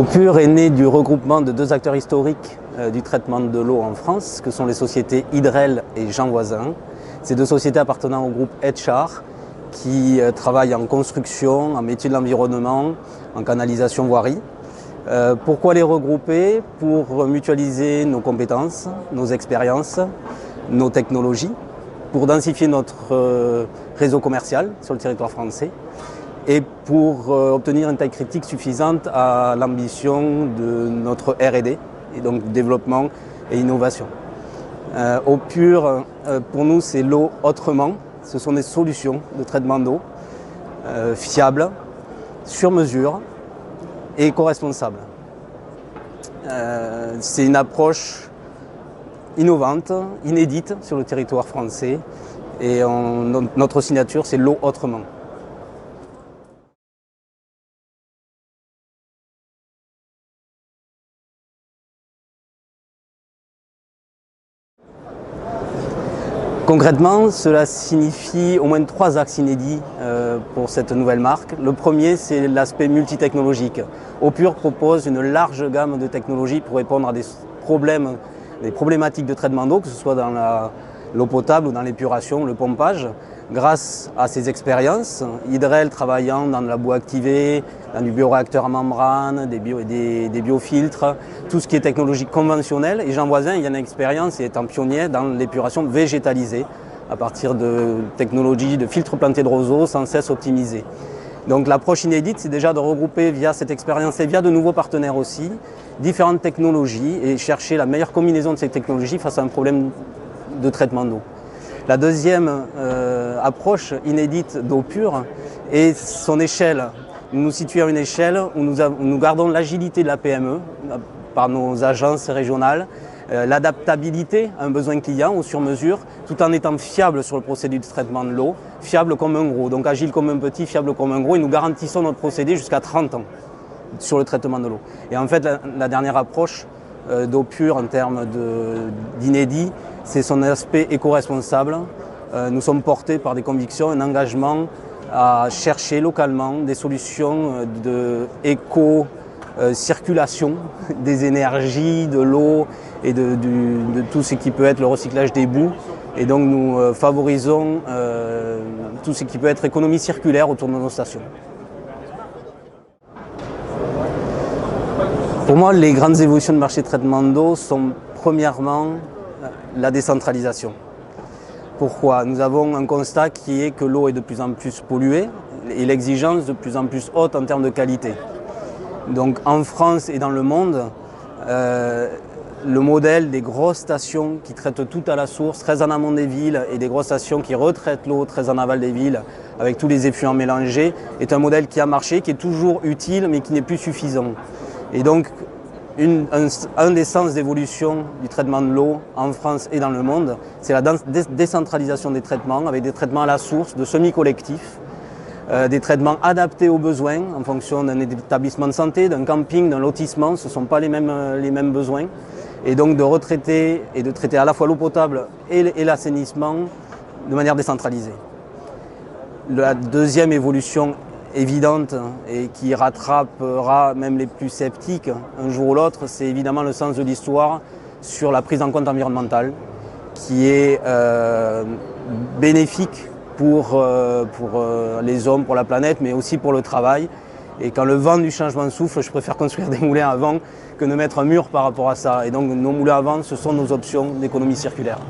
Opur est né du regroupement de deux acteurs historiques du traitement de l'eau en France, que sont les sociétés Hydrel et Jean Voisin. Ces deux sociétés appartenant au groupe Etchar, qui travaillent en construction, en métier de l'environnement, en canalisation voirie. Pourquoi les regrouper? Pour mutualiser nos compétences, nos expériences, nos technologies, pour densifier notre réseau commercial sur le territoire français et pour obtenir une taille critique suffisante à l'ambition de notre R&D, et donc développement et innovation. Opur, pour nous, c'est l'eau autrement. Ce sont des solutions de traitement d'eau fiables, sur mesure et éco-responsables. C'est une approche innovante, inédite sur le territoire français, et notre signature, c'est l'eau autrement. Concrètement, cela signifie au moins 3 axes inédits pour cette nouvelle marque. Le premier, c'est l'aspect multitechnologique. Opur propose une large gamme de technologies pour répondre à des problématiques de traitement d'eau, que ce soit dans l'eau potable ou dans l'épuration, le pompage. Grâce à ses expériences, Hydrel travaillant dans de la boue activée, dans du bioréacteur à membrane, des biofiltres, tout ce qui est technologie conventionnelle. Et Jean Voisin, il a une expérience et est un pionnier dans l'épuration végétalisée à partir de technologies de filtres plantés de roseaux sans cesse optimisés. Donc l'approche inédite, c'est déjà de regrouper via cette expérience et via de nouveaux partenaires aussi, différentes technologies et chercher la meilleure combinaison de ces technologies face à un problème de traitement d'eau. La deuxième approche inédite d'Opur est son échelle. Nous nous situons à une échelle où nous gardons l'agilité de la PME par nos agences régionales, l'adaptabilité à un besoin client ou sur mesure, tout en étant fiable sur le procédé de traitement de l'eau, fiable comme un gros, donc agile comme un petit, fiable comme un gros, et nous garantissons notre procédé jusqu'à 30 ans sur le traitement de l'eau. Et en fait, la dernière approche d'Opur en termes d'inédit, c'est son aspect éco-responsable. Nous sommes portés par des convictions, un engagement à chercher localement des solutions d'éco-circulation des énergies, de l'eau et de tout ce qui peut être le recyclage des boues. Et donc nous favorisons tout ce qui peut être économie circulaire autour de nos stations. Pour moi, les grandes évolutions du marché de traitement d'eau sont premièrement la décentralisation. Pourquoi? Nous avons un constat qui est que l'eau est de plus en plus polluée et l'exigence de plus en plus haute en termes de qualité. Donc en France et dans le monde, le modèle des grosses stations qui traitent tout à la source, très en amont des villes, et des grosses stations qui retraitent l'eau très en aval des villes, avec tous les effluents mélangés, est un modèle qui a marché, qui est toujours utile, mais qui n'est plus suffisant. Et donc, un des sens d'évolution du traitement de l'eau en France et dans le monde, c'est la décentralisation des traitements, avec des traitements à la source, de semi-collectifs, des traitements adaptés aux besoins en fonction d'un établissement de santé, d'un camping, d'un lotissement, ce ne sont pas les mêmes besoins. Et donc de retraiter et de traiter à la fois l'eau potable et l'assainissement de manière décentralisée. La deuxième évolution évidente et qui rattrapera même les plus sceptiques un jour ou l'autre, c'est évidemment le sens de l'histoire sur la prise en compte environnementale qui est bénéfique pour les hommes, pour la planète, mais aussi pour le travail. Et quand le vent du changement souffle, je préfère construire des moulins à vent que de mettre un mur par rapport à ça. Et donc nos moulins à vent, ce sont nos options d'économie circulaire.